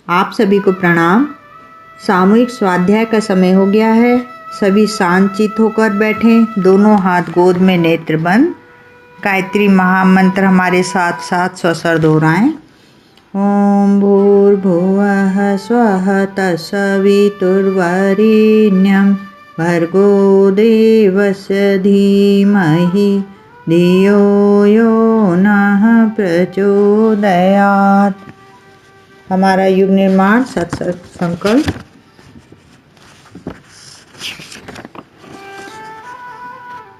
आप सभी को प्रणाम। सामूहिक स्वाध्याय का समय हो गया है। सभी शांतचित्त होकर बैठें, दोनों हाथ गोद में, नेत्र बंद। गायत्री महामंत्र हमारे साथ साथ स्वस्वर दोहराएं। ओम भूर्भुवः स्वः तत्सवितुर्वरेण्यं भर्गो देवस्य धीमहि धियो यो नः प्रचोदयात्। हमारा युग निर्माण सत्संग संकल्प।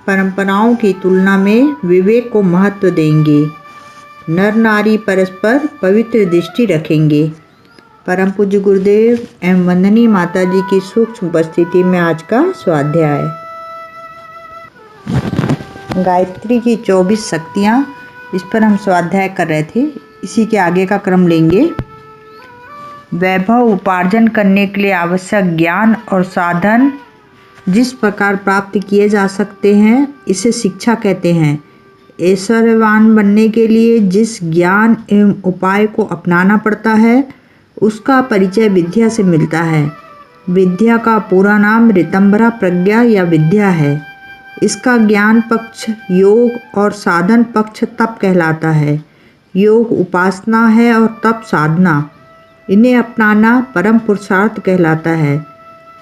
परंपराओं की तुलना में विवेक को महत्व देंगे। नर नारी परस्पर पवित्र दृष्टि रखेंगे। परम पूज्य गुरुदेव एवं वंदनीय माता जी की सूक्ष्म उपस्थिति में आज का स्वाध्याय। गायत्री की 24 शक्तियाँ, इस पर हम स्वाध्याय कर रहे थे। इसी के आगे का क्रम लेंगे। वैभव उपार्जन करने के लिए आवश्यक ज्ञान और साधन जिस प्रकार प्राप्त किए जा सकते हैं, इसे शिक्षा कहते हैं। ऐश्वर्यवान बनने के लिए जिस ज्ञान एवं उपाय को अपनाना पड़ता है, उसका परिचय विद्या से मिलता है। विद्या का पूरा नाम ऋतंभरा प्रज्ञा या विद्या है। इसका ज्ञान पक्ष योग और साधन पक्ष तप कहलाता है। योग उपासना है और तप साधना। इन्हें अपनाना परम पुरुषार्थ कहलाता है।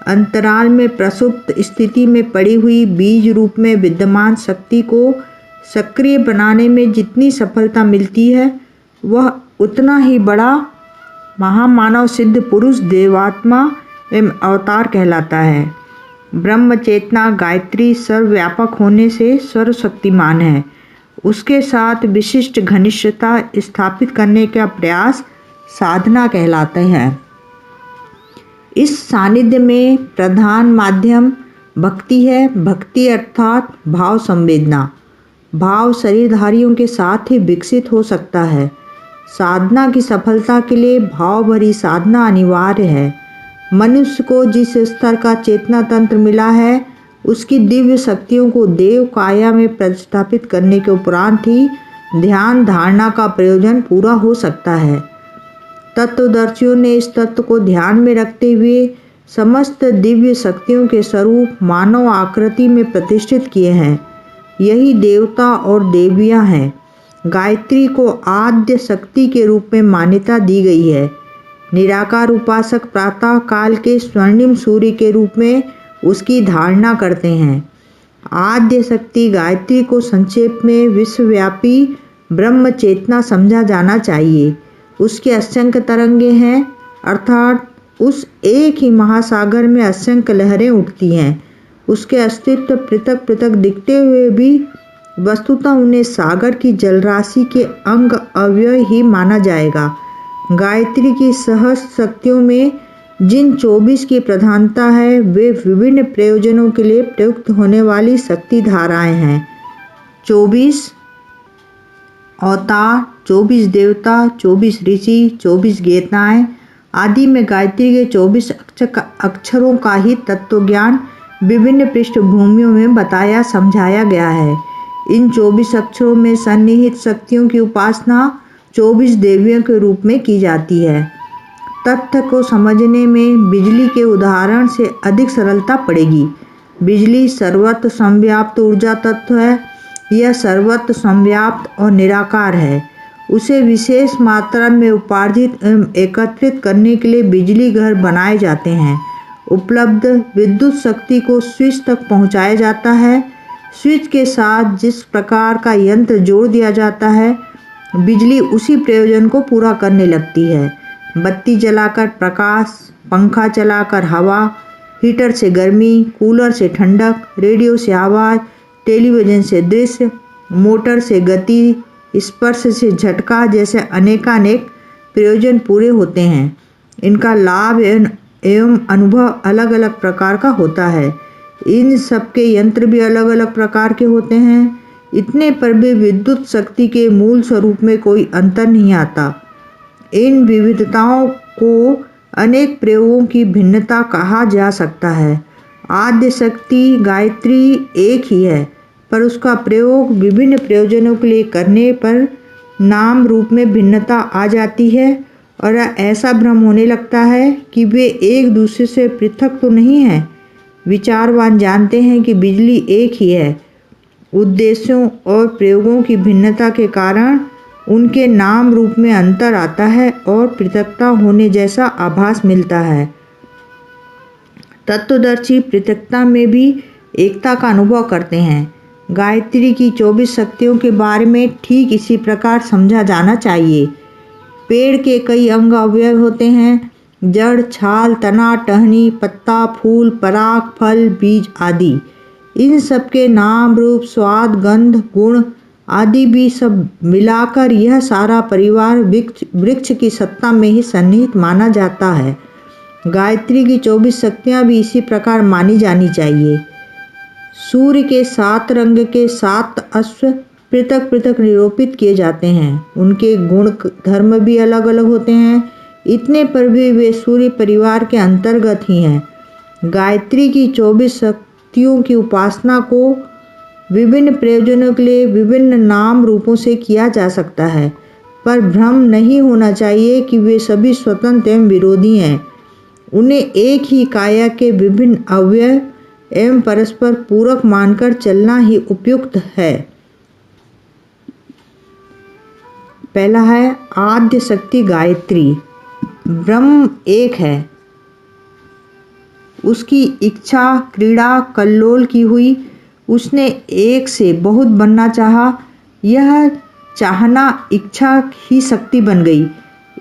अंतराल में प्रसुप्त स्थिति में पड़ी हुई बीज रूप में विद्यमान शक्ति को सक्रिय बनाने में जितनी सफलता मिलती है, वह उतना ही बड़ा महामानव सिद्ध पुरुष, देवात्मा एवं अवतार कहलाता है। ब्रह्म चेतना गायत्री सर्वव्यापक होने से सर्वशक्तिमान है। उसके साथ विशिष्ट घनिष्ठता स्थापित करने का प्रयास साधना कहलाते हैं। इस सानिध्य में प्रधान माध्यम भक्ति है। भक्ति अर्थात भाव संवेदना। भाव शरीरधारियों के साथ ही विकसित हो सकता है। साधना की सफलता के लिए भाव भरी साधना अनिवार्य है। मनुष्य को जिस स्तर का चेतना तंत्र मिला है, उसकी दिव्य शक्तियों को देव काया में प्रतिष्ठापित करने के उपरांत ही ध्यान धारणा का प्रयोजन पूरा हो सकता है। तत्वदर्शियों ने इस तत्व को ध्यान में रखते हुए समस्त दिव्य शक्तियों के स्वरूप मानव आकृति में प्रतिष्ठित किए हैं। यही देवता और देवियां हैं। गायत्री को आद्य शक्ति के रूप में मान्यता दी गई है। निराकार उपासक प्रातः काल के स्वर्णिम सूर्य के रूप में उसकी धारणा करते हैं। आद्य शक्ति गायत्री को संक्षेप में विश्वव्यापी ब्रह्म चेतना समझा जाना चाहिए। उसके असंख्य तरंगे हैं, अर्थात उस एक ही महासागर में असंख्य लहरें उठती हैं। उसके अस्तित्व पृथक पृथक दिखते हुए भी वस्तुतः उन्हें सागर की जलराशि के अंग अव्यय ही माना जाएगा। गायत्री की सहज शक्तियों में जिन 24 की प्रधानता है, वे विभिन्न प्रयोजनों के लिए प्रयुक्त होने वाली शक्ति धाराएं हैं। 24 अवतार, 24 देवता, 24 ऋषि, 24 गीताएं आदि में गायत्री के 24 अक्षरों का ही तत्व ज्ञान विभिन्न पृष्ठभूमियों में बताया समझाया गया है। इन 24 अक्षरों में सन्निहित शक्तियों की उपासना 24 देवियों के रूप में की जाती है। तथ्य को समझने में बिजली के उदाहरण से अधिक सरलता पड़ेगी। बिजली सर्वत्र संव्याप्त ऊर्जा तत्व है। यह सर्वत्र संव्याप्त और निराकार है। उसे विशेष मात्रा में उपार्जित एवं एकत्रित करने के लिए बिजली घर बनाए जाते हैं। उपलब्ध विद्युत शक्ति को स्विच तक पहुंचाया जाता है। स्विच के साथ जिस प्रकार का यंत्र जोड़ दिया जाता है, बिजली उसी प्रयोजन को पूरा करने लगती है। बत्ती जलाकर प्रकाश, पंखा चलाकर हवा, हीटर से गर्मी, कूलर से ठंडक, रेडियो से आवाज़, टेलीविज़न से दृश्य, मोटर से गति, स्पर्श से झटका जैसे अनेकानेक प्रयोजन पूरे होते हैं। इनका लाभ एवं अनुभव अलग अलग प्रकार का होता है। इन सब के यंत्र भी अलग अलग प्रकार के होते हैं। इतने पर भी विद्युत शक्ति के मूल स्वरूप में कोई अंतर नहीं आता। इन विविधताओं को अनेक प्रयोगों की भिन्नता कहा जा सकता है। आद्य शक्ति गायत्री एक ही है, पर उसका प्रयोग विभिन्न प्रयोजनों के लिए करने पर नाम रूप में भिन्नता आ जाती है और ऐसा भ्रम होने लगता है कि वे एक दूसरे से पृथक तो नहीं हैं। विचारवान जानते हैं कि बिजली एक ही है। उद्देश्यों और प्रयोगों की भिन्नता के कारण उनके नाम रूप में अंतर आता है और पृथकता होने जैसा आभास मिलता है। तत्वदर्शी पृथकता में भी एकता का अनुभव करते हैं। गायत्री की 24 शक्तियों के बारे में ठीक इसी प्रकार समझा जाना चाहिए। पेड़ के कई अंग अवयव होते हैं, जड़, छाल, तना, टहनी, पत्ता, फूल, पराग, फल, बीज आदि। इन सबके नाम, रूप, स्वाद, गंध, गुण आदि भी सब मिलाकर यह सारा परिवार वृक्ष की सत्ता में ही सन्निहित माना जाता है। गायत्री की 24 शक्तियाँ भी इसी प्रकार मानी जानी चाहिए। सूर्य के 7 रंग के 7 अश्व पृथक पृथक निरूपित किए जाते हैं। उनके गुण धर्म भी अलग अलग होते हैं। इतने पर भी वे सूर्य परिवार के अंतर्गत ही हैं। गायत्री की 24 शक्तियों की उपासना को विभिन्न प्रयोजनों के लिए विभिन्न नाम रूपों से किया जा सकता है, पर भ्रम नहीं होना चाहिए कि वे सभी स्वतंत्र एवं विरोधी हैं। उन्हें एक ही काया के विभिन्न अवयव एवं परस्पर पूरक मानकर चलना ही उपयुक्त है। पहला है आद्य शक्ति गायत्री। ब्रह्म एक है, उसकी इच्छा क्रीड़ा कल्लोल की हुई। उसने एक से बहुत बनना चाहा। यह चाहना इच्छा ही शक्ति बन गई।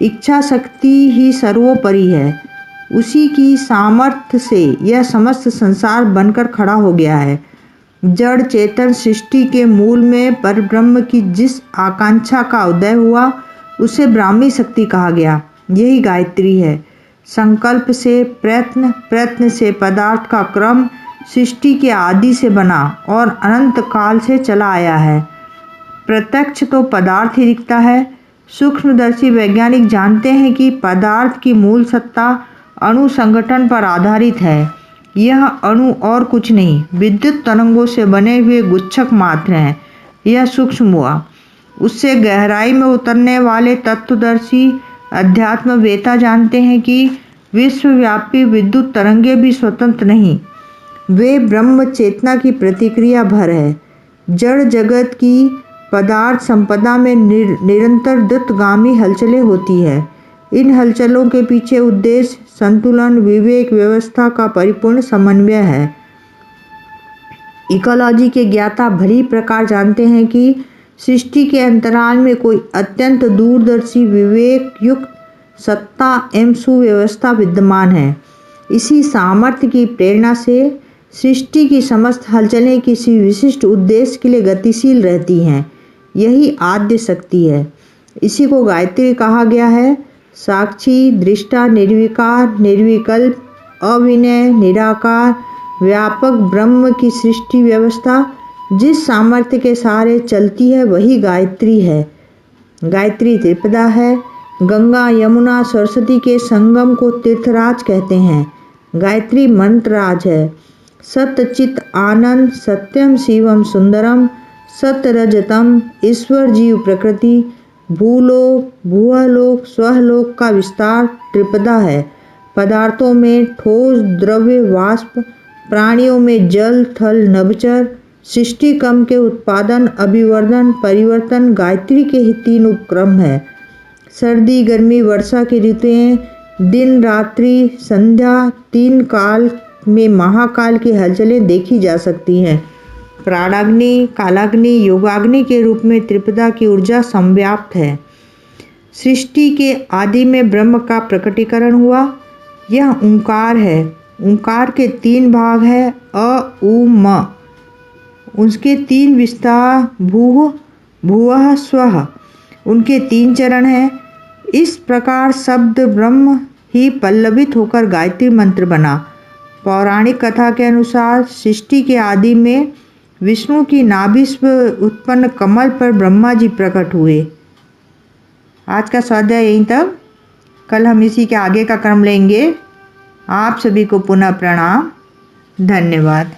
इच्छा शक्ति ही सर्वोपरि है। उसी की सामर्थ्य से यह समस्त संसार बनकर खड़ा हो गया है। जड़ चेतन सृष्टि के मूल में परब्रह्म की जिस आकांक्षा का उदय हुआ उसे ब्राह्मी शक्ति कहा गया। यही गायत्री है। संकल्प से प्रयत्न, प्रयत्न से पदार्थ का क्रम सृष्टि के आदि से बना और अनंत काल से चला आया है। प्रत्यक्ष तो पदार्थ ही दिखता है। सूक्ष्मदर्शी वैज्ञानिक जानते हैं कि पदार्थ की मूल सत्ता अणु संगठन पर आधारित है। यह अणु और कुछ नहीं, विद्युत तरंगों से बने हुए गुच्छक मात्र हैं। यह सूक्ष्म हुआ। उससे गहराई में उतरने वाले तत्वदर्शी अध्यात्मवेता जानते हैं कि विश्वव्यापी विद्युत तरंगे भी स्वतंत्र नहीं, वे ब्रह्म चेतना की प्रतिक्रिया भर है। जड़ जगत की पदार्थ संपदा में निरंतर द्रुतगामी हलचलें होती है। इन हलचलों के पीछे उद्देश्य संतुलन, विवेक, व्यवस्था का परिपूर्ण समन्वय है। इकोलॉजी के ज्ञाता भली प्रकार जानते हैं कि सृष्टि के अंतराल में कोई अत्यंत दूरदर्शी विवेक युक्त सत्ता एवं सुव्यवस्था विद्यमान है। इसी सामर्थ्य की प्रेरणा से सृष्टि की समस्त हलचलें किसी विशिष्ट उद्देश्य के लिए गतिशील रहती हैं। यही आद्य शक्ति है। इसी को गायत्री कहा गया है। साक्षी, दृष्टा, निर्विकार, निर्विकल्प, अविनय, निराकार, व्यापक ब्रह्म की सृष्टि व्यवस्था जिस सामर्थ्य के सहारे चलती है वही गायत्री है। गायत्री त्रिपदा है। गंगा, यमुना, सरस्वती के संगम को तीर्थराज कहते हैं। गायत्री मंत्रराज है। सत्य चित आनंद, सत्यम शिवम सुंदरम, सत्य रजतम, ईश्वर जीव प्रकृति, भूलोक, भुवलोक, स्वलोक का विस्तार त्रिपदा है। पदार्थों में ठोस, द्रव्य, वाष्प, प्राणियों में जल, थल, नभचर, सृष्टि क्रम के उत्पादन, अभिवर्धन, परिवर्तन गायत्री के ही 3 उपक्रम है। सर्दी, गर्मी, वर्षा की ऋतुएं, दिन, रात्रि, संध्या, 3 काल में महाकाल की हलचलें देखी जा सकती हैं। प्राणाग्नि, कालाग्नि, योगाग्नि के रूप में त्रिपदा की ऊर्जा संव्याप्त है। सृष्टि के आदि में ब्रह्म का प्रकटीकरण हुआ। यह ओंकार है। ओंकार के 3 भाग है, अ, उ, म। उसके 3 विस्तार, भूः, भुवः, स्वः। उनके 3 चरण हैं। इस प्रकार शब्द ब्रह्म ही पल्लवित होकर गायत्री मंत्र बना। पौराणिक कथा के अनुसार सृष्टि के आदि में विष्णु की नाभि से उत्पन्न कमल पर ब्रह्मा जी प्रकट हुए। आज का स्वाध्याय यहीं तक। कल हम इसी के आगे का क्रम लेंगे। आप सभी को पुनः प्रणाम। धन्यवाद।